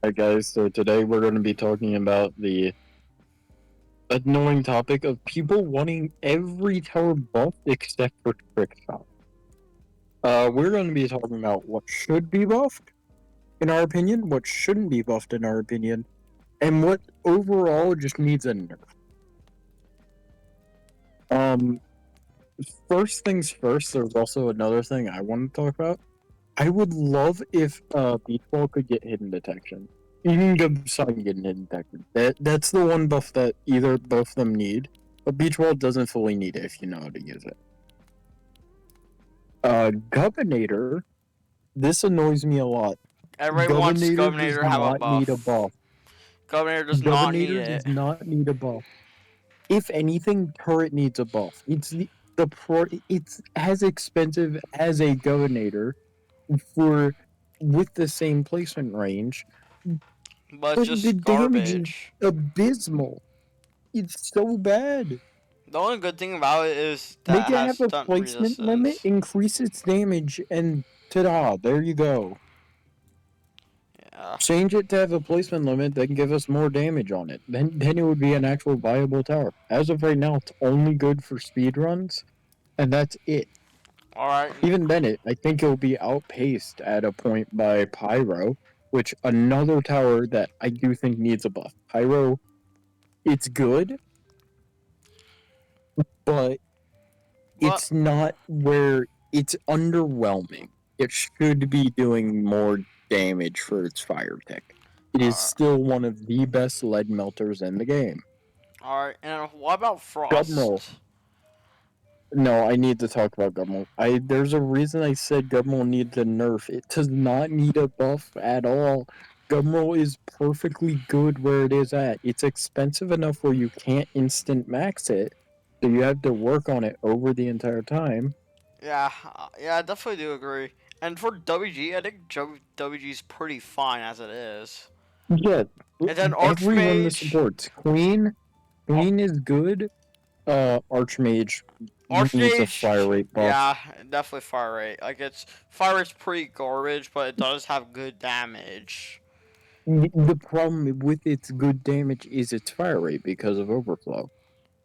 Hi guys, so today we're going to be talking about the annoying topic of people wanting every tower buffed except for trick shot. We're going to be talking about what should be buffed, in our opinion, what shouldn't be buffed, in our opinion, and what overall just needs a nerf. First things first, there's also another thing I want to talk about. I would love if Beach Ball could get hidden detection. Even Gubseidon getting hidden detection. That's the one buff that either both of them need, but Beach Ball doesn't fully need it if you know how to use it. Gubinator, this annoys me a lot. Everyone wants Gubinator does Gubinator to have a not need a buff. buff. Gubinator does not need Gubinator it. does not need a buff. If anything, Turret needs a buff. It's as expensive as a Gubinator for with the same placement range. But it's The just damage is garbage. abysmal. It's so bad. The only good thing about it is Make that it it has have a stunt placement limit, resistance. increase its damage, and ta-da, there you go. Yeah. Change it to have a placement limit that can give us more damage on it. Then it would be an actual viable tower. As of right now, it's only good for speedruns, and that's it. Alright. Even then, I think it'll be outpaced at a point by Pyro, which another tower that I do think needs a buff. Pyro, it's good, but it's not where it's underwhelming. It should be doing more damage for its fire tech. It is still one of the best lead melters in the game. Alright, and what about Gumroll. Frost? No, I need to talk about Gumroll. There's a reason I said Gumroll needs a nerf. It does not need a buff at all. Gumroll is perfectly good where it is at. It's expensive enough where you can't instant max it, so you have to work on it over the entire time. Yeah, I definitely do agree. And for WG, I think WG's pretty fine as it is. Yeah, And then everyone that Archmage. supports Queen is good. Archmage needs a fire Archmage, rate buff. yeah, definitely fire rate. Like fire rate's pretty garbage, but it does have good damage. The problem with its good damage is its fire rate because of overflow.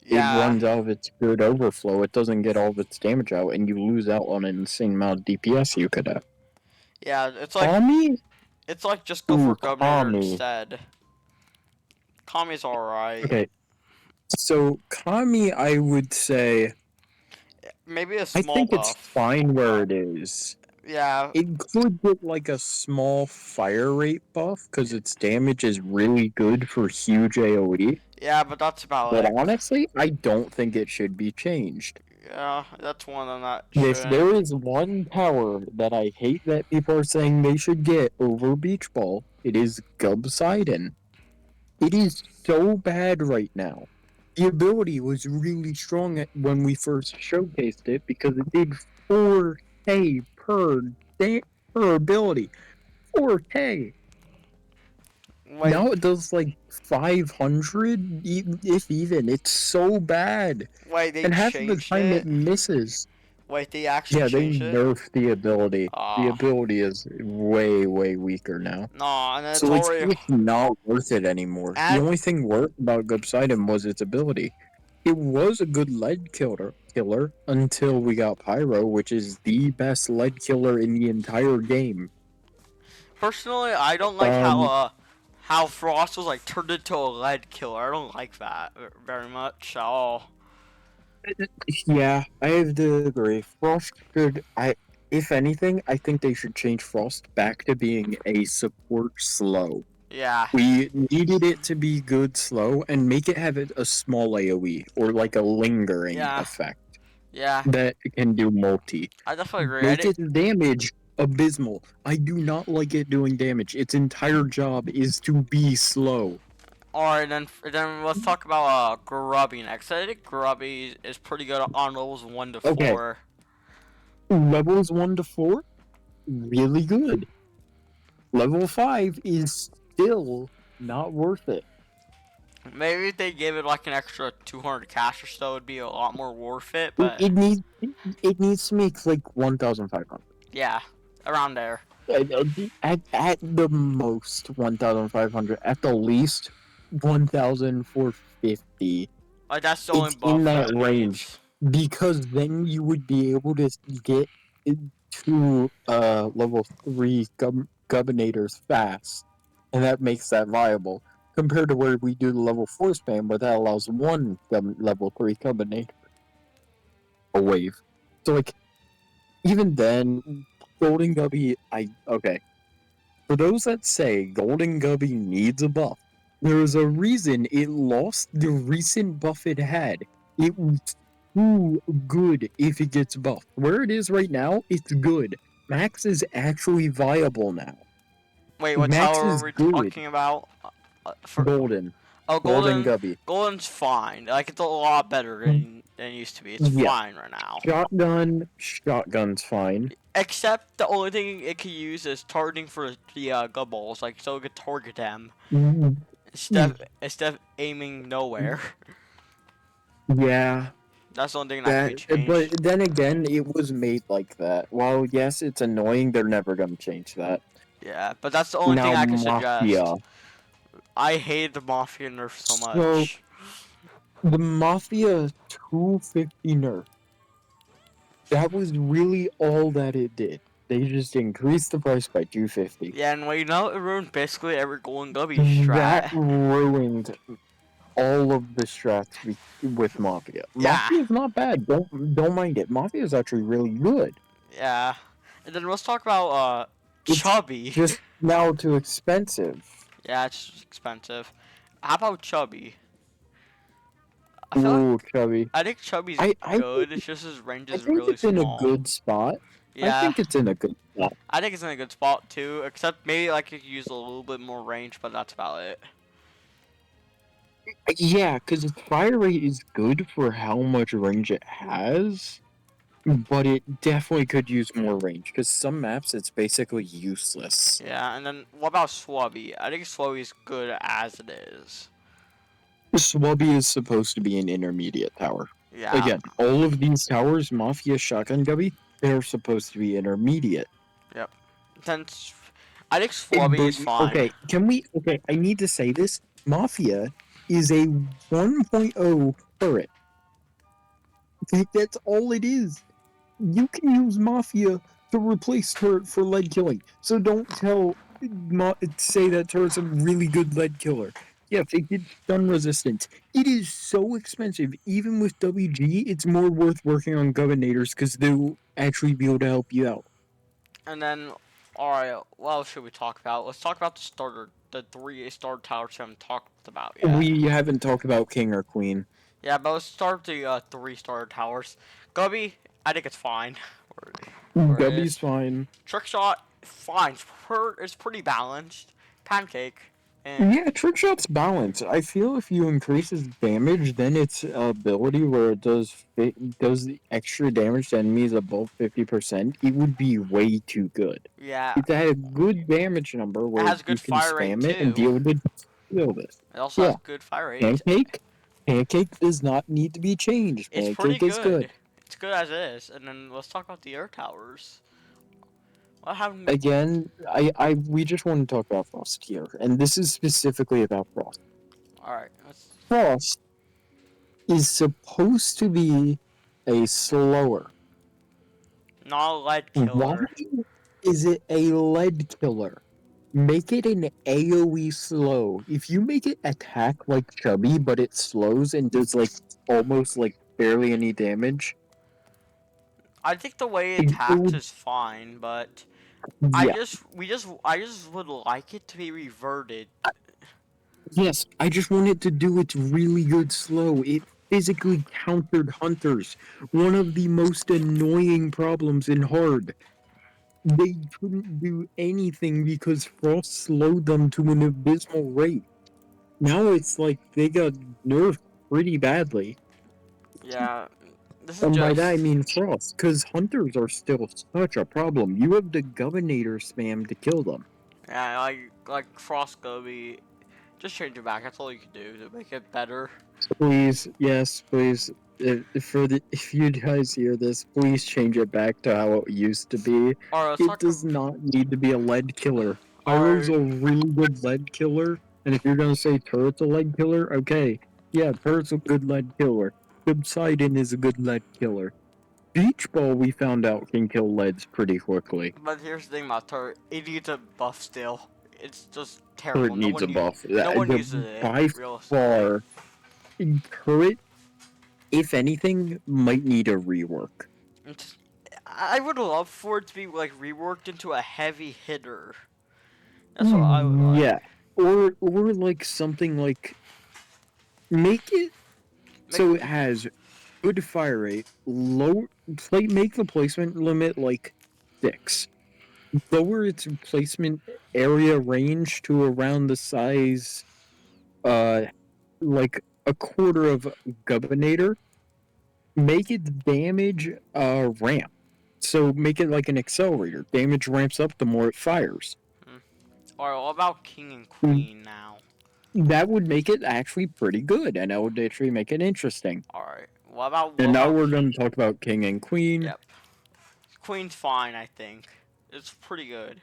It Yeah. runs out of its good overflow. It doesn't get all of its damage out, and you lose out on an insane amount of DPS you could have. Yeah, it's like Kami? just go for Gubnator Kami. instead. Kami's alright. Okay, so Kami, I would say, Maybe a I small think it's buff. fine where it is. Yeah. It could get like a small fire rate buff because its damage is really good for huge AoE. Yeah, but that's about But it. honestly, I don't think it should be changed. Yeah, that's one of them that If shouldn't. there is one tower that I hate that people are saying they should get over Beach Ball, it is Gubseidon. It is so bad right now. The ability was really strong when we first showcased it because it did 4K per ability. 4K. Wait, Now it does like 500, if even. It's so bad. they And half of the changed time it? it misses. Wait, they actually Yeah, they changed it? nerfed the ability. The ability is way, way weaker now. No, and it's So already. it's not worth it anymore. The only thing worth about Gubseidon was its ability. It was a good lead killer until we got Pyro, which is the best lead killer in the entire game. Personally, I don't like how Frost was like turned into a lead killer. I don't like that very much at all. Yeah, I have to agree. Frost should. If anything, I think they should change Frost back to being a support slow. Yeah. We needed it to be good slow and make it have a small AoE or like a lingering effect. Yeah. That can do multi. I definitely agree. Make its damage abysmal. I do not like it doing damage. Its entire job is to be slow. Alright, then let's talk about Grubby next. I think Grubby is pretty good on levels 1 to 4. Okay. Levels 1 to 4, really good. Level 5 is still not worth it. Maybe if they gave it like an extra 200 cash or so, it'd be a lot more worth it. But it needs to make like 1,500. Yeah, around there. At the most 1,500, at the least 1,450. Like that's the only It's in buff that it range needs. because then you would be able to get to level 3 Gubinators fast, and that makes that viable compared to where we do the level 4 spam, where that allows one level 3 Gubinator a wave. So like even then, Golden Gubby, okay. For those that say Golden Gubby needs a buff, there is a reason it lost the recent buff it had. It was too good if it gets buffed. Where it is right now, it's good. Max is actually viable now. Wait, what Max tower are is we good. talking about? For Golden. oh, Golden Gubby. Golden's fine. Like it's a lot better than it used to be. It's Yeah. fine right now. Shotgun's fine. Except the only thing it can use is targeting for the gubballs, like so it could target them Mm, instead of aiming nowhere. Yeah. That's the only thing that can be But changed. then again, it was made like that. While yes, it's annoying, they're never gonna change that. Yeah, but that's the only thing Now I can Mafia. suggest. I hate the Mafia nerf so So much. the Mafia 250 nerf, that was really all that it did. They just increased the price by 250. Yeah, and well, you know, it ruined basically every Golden Gubby That strat. ruined all of the strats with Mafia. Yeah, Mafia is not bad. Don't mind it. Mafia is actually really good. yeah. And then let's talk about It's Chubby. just now too expensive. Yeah, it's expensive. How about Chubby? I feel like Ooh, Chubby. I think Chubby's I good. It's just his range I is think really it's in a small. good spot. I Yeah, think it's in a good spot. I think it's in a good spot too. Except maybe like you could use a little bit more range, but that's about it. Yeah, because its fire rate is good for how much range it has, but it definitely could use more range. Because some maps, it's basically useless. Yeah, and then what about Swubby? I think Swubby's good as it is. Swubby is supposed to be an intermediate tower. Yeah, Again, all of these towers, Mafia, Shotgun Gubby, they're supposed to be intermediate. yep. Then I think Swubby is fine. Okay, can we? Okay, I need to say this. Mafia is a 1.0 turret. That's all it is. You can use Mafia to replace turret for lead killing. So don't say that turret's a really good lead killer. Yes, it gets stun resistance. It is so expensive. Even with WG, it's more worth working on Governators because they'll actually be able to help you out. And then, alright, what else should we talk about? Let's talk about the three starter towers we haven't talked about yet. We haven't talked about King or Queen. Yeah, but let's start the three starter towers. Gubby, I think it's fine. Where it Gubby's is. fine. Trick shot, fine. It's pretty balanced. Pancake, eh. Yeah, trick shot's balanced. I feel if you increase its damage, then its ability where it does the extra damage to enemies above 50%, it would be way too good. Yeah, It's at a good damage number it where has you good can fire rate spam it and too. be able to kill this. It also has Yeah, good fire rate. pancake does not need to be changed. It's pretty Pancake is good. good. It's good as is. And then let's talk about the air towers. What happened? Again, we just want to talk about Frost here, and this is specifically about Frost. Alright, let's. Frost is supposed to be a slower. Not a lead Why killer. is it a lead killer? Make it an AoE slow. If you make it attack like Chubby, but it slows and does like almost like barely any damage, I think the way it it attacks would, is fine, but yeah. I just would like it to be reverted. Yes, I just want it to do its really good slow. It physically countered hunters. One of the most annoying problems in hard. They couldn't do anything because Frost slowed them to an abysmal rate. Now it's like they got nerfed pretty badly. Yeah, this is And by that I just. mean Frost, because hunters are still such a problem. You have the Governor spam to kill them. Yeah, like Frost Gubby. Just change it back. That's all you can do to make it better. Please, yes, please. if you guys hear this, please change it back to how it used to be. Alright, let's It talk. does not need to be a lead killer. Pyro's Alright, a really good lead killer, and if you're gonna say turret's a lead killer, okay, yeah, turret's a good lead killer. Gubseidon is a good lead killer. Beach ball, we found out, can kill leads pretty quickly. but here's the thing about turret. It needs a buff still. It's just Turret terrible. needs a buff. No one uses it By realistically. far, turret, if anything, might need a rework. It's, I would love for it to be like reworked into a heavy hitter. That's what I would like. Yeah, or like something like make it so Make it has good fire rate, make the placement limit like 6. Lower its placement area range to around the size like a quarter of Gubbinator. Make its damage ramp. So make it like an accelerator. Damage ramps up the more it fires. Alright, what about king and queen now? That would make it actually pretty good, and that would actually make it interesting. Alright, what about And now we're going to talk about king and queen. Yep. Queen's fine, I think. It's pretty good.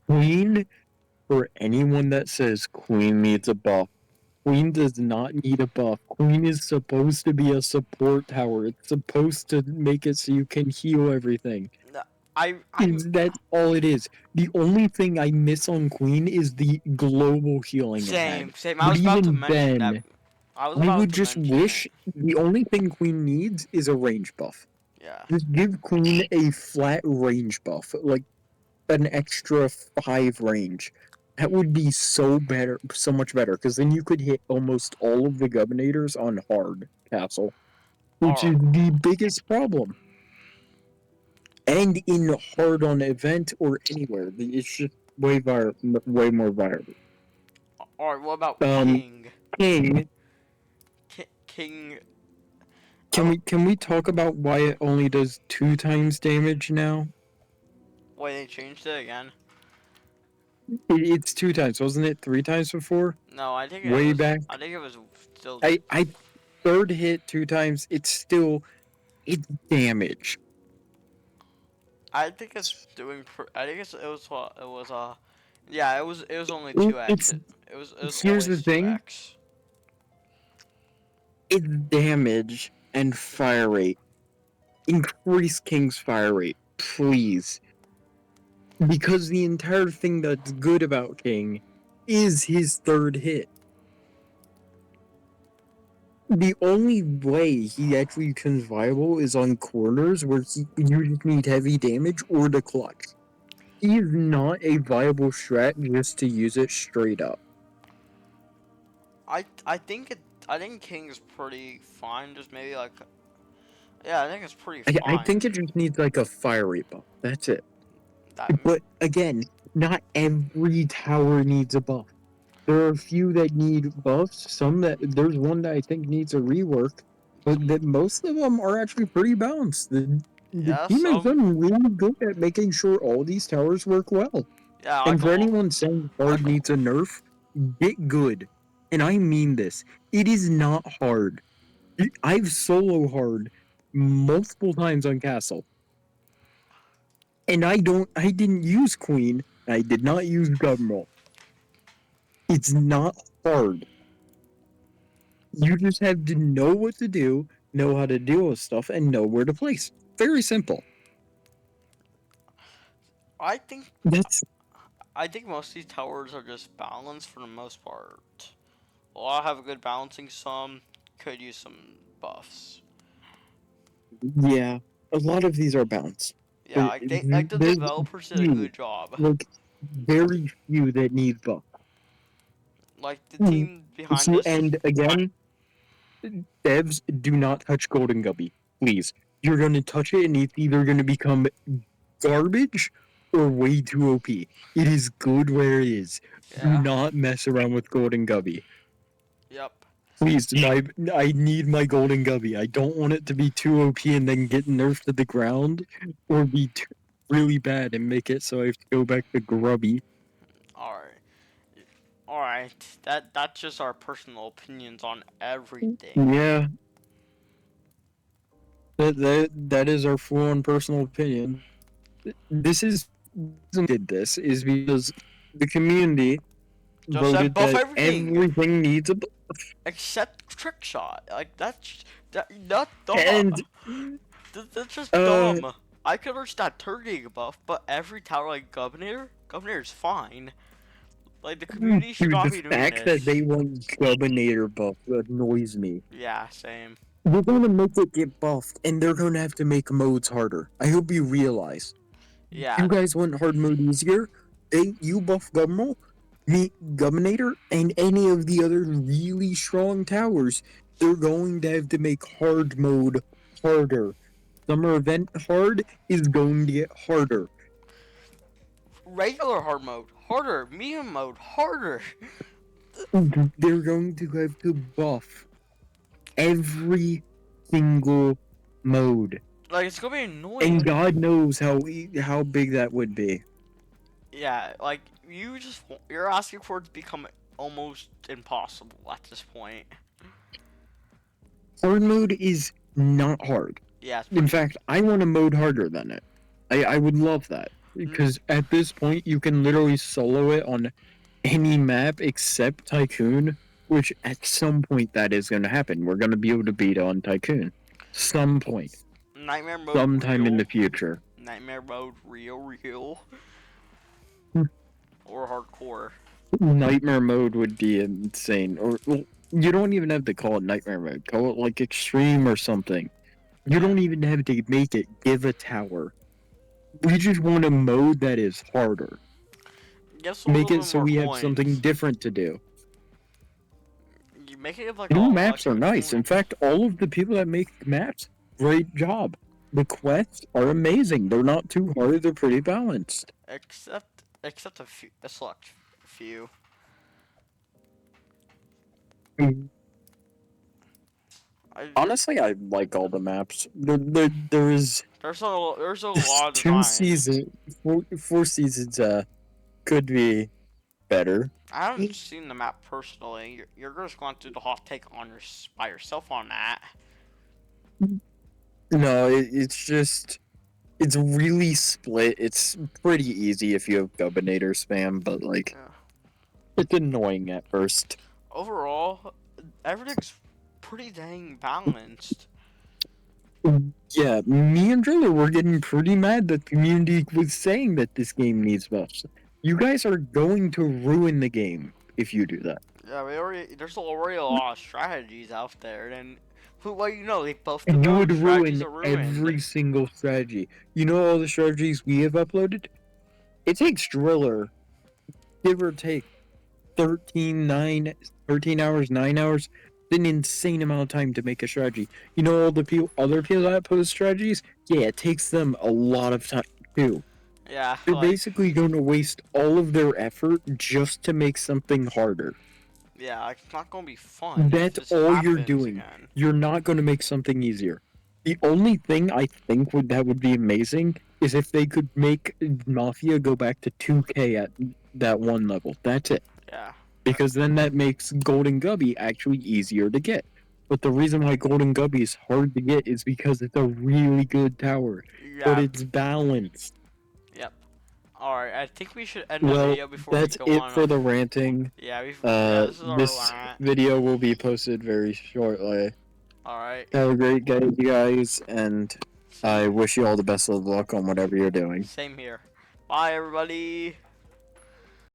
Queen, for anyone that says queen needs a buff, queen does not need a buff. Queen is supposed to be a support tower. It's supposed to make it so you can heal everything. That's all it is. The only thing I miss on Queen is the global healing. Same. I But was about to even mention then, that. I was I about would to just mention wish the only thing Queen needs is a range buff. Yeah. Just give Queen a flat range buff, like an extra 5 range. That would be so much better, because then you could hit almost all of the Gubbinators on hard castle, which is the biggest problem. And in hard on event or anywhere, it's just way more viable. Alright, what about king? King. King. Can we talk about why it only does 2 times damage now? Wait, they changed it again? It's 2 times, wasn't it? 3 times before? No, I think way back. I think it was still. I third hit 2 times. It's damage. I think it's doing. I think it was yeah, it was only 2x. It was here's the always thing. 2x. It's damage and fire rate. Increase King's fire rate, please. Because the entire thing that's good about King is his third hit. The only way he actually becomes viable is on corners where you just need heavy damage or the clutch. He is not a viable strat just to use it straight up. I think King is pretty fine. Just maybe like. Yeah, I think it's pretty fine. I think it just needs like a fire rate buff. That's it. But again, not every tower needs a buff. There are a few that need buffs. There's one that I think needs a rework, but that most of them are actually pretty balanced. The team has done really good at making sure all these towers work well. Yeah, and for anyone saying hard needs a nerf, get good. And I mean this. It is not hard. I've solo hard multiple times on castle. And I didn't use Queen. I did not use Gumroll. It's not hard. You just have to know what to do, know how to deal with stuff, and know where to place. Very simple. I think most of these towers are just balanced for the most part. A lot have a good balancing. Some could use some buffs. Yeah, a lot of these are balanced. Yeah, the developers did a good job. Like, very few that need buff. Like, the team behind this. And again, devs, do not touch Golden Gubby. Please. You're going to touch it and it's either going to become garbage or way too OP. It is good where it is. Yeah. Do not mess around with Golden Gubby. Yep. Please, I need my Golden Gubby. I don't want it to be too OP and then get nerfed to the ground, or be really bad and make it so I have to go back to Grubby. Alright. That's just our personal opinions on everything. Yeah. That is our full-on personal opinion. This is did this is because the community Just said voted buff that everything everything needs a buff. except trick shot. Like that's dumb. And That's just uh dumb. I could understand that turn getting a buff, but every tower like Governor is fine. Like the community should dude, not the be doing fact that this. they want Gubinator buff annoys me. Yeah, same. They're gonna make it get buffed, and they're gonna have to make modes harder. I hope you realize. Yeah, You guys want hard mode easier? You buff Gumroll, meet Gubinator, and any of the other really strong towers. They're going to have to make hard mode harder. Summer event hard is going to get harder. regular hard mode harder, medium mode harder. They're going to have to buff every single mode. Like it's gonna be And annoying. God knows how big that would be. Yeah, like you're asking for it to become almost impossible at this point. Hard mode is not hard. Yeah, it's In pretty. fact, I want a mode harder than it. I would love that. Because at this point, you can literally solo it on any map except Tycoon, which at some point that is going to happen. We're going to be able to beat on Tycoon. Some point. Nightmare mode Sometime in real. the future. Nightmare mode real. Hmm. Or hardcore. Nightmare mode would be insane. Or well, you don't even have to call it nightmare mode. Call it like extreme or something. You don't even have to make it give a tower. We just want a mode that is harder. Guess a Make little it bit so more we have coins. something different to do. You make it like New all maps like are nice. In fact, all of the people that make maps, great job. The quests are amazing. They're not too hard. They're pretty balanced. except a select few. I, Honestly, I like all the maps. There is there's a lot of two designs. four seasons. Could be better. I haven't seen the map personally. You're just going through the hot take on by yourself on that. No, it's just it's really split. It's pretty easy if you have Gubinator spam, but like Yeah. it's annoying at first. Overall, everything's pretty dang balanced. Yeah, me and Driller were getting pretty mad that the community was saying that this game needs buffs. You guys are going to ruin the game if you do that. Yeah, there's already a lot of strategies out there, and they both And you developed would strategies ruin are ruined. every single strategy. You know all the strategies we have uploaded? It takes Driller, give or take, 13 hours, 9 hours, an insane amount of time to make a strategy. You know all the other people that post strategies? Yeah, it takes them a lot of time too. Yeah, They're like basically going to waste all of their effort just to make something harder. yeah, like, it's not gonna be fun if That's this all you're happens doing. again. You're not going to make something easier. The only thing I think that would be amazing is if they could make Mafia go back to 2K at that one level. That's it. Yeah. Because then that makes Golden Gubby actually easier to get. But the reason why Golden Gubby is hard to get is because it's a really good tower. But Yeah. it's balanced. Yep. All right. I think we should end the Well, video before we that's go it on. for the ranting. Yeah. This is our This rant. video will be posted very shortly. All right. Have a great day, you guys, and I wish you all the best of luck on whatever you're doing. Same here. Bye, everybody.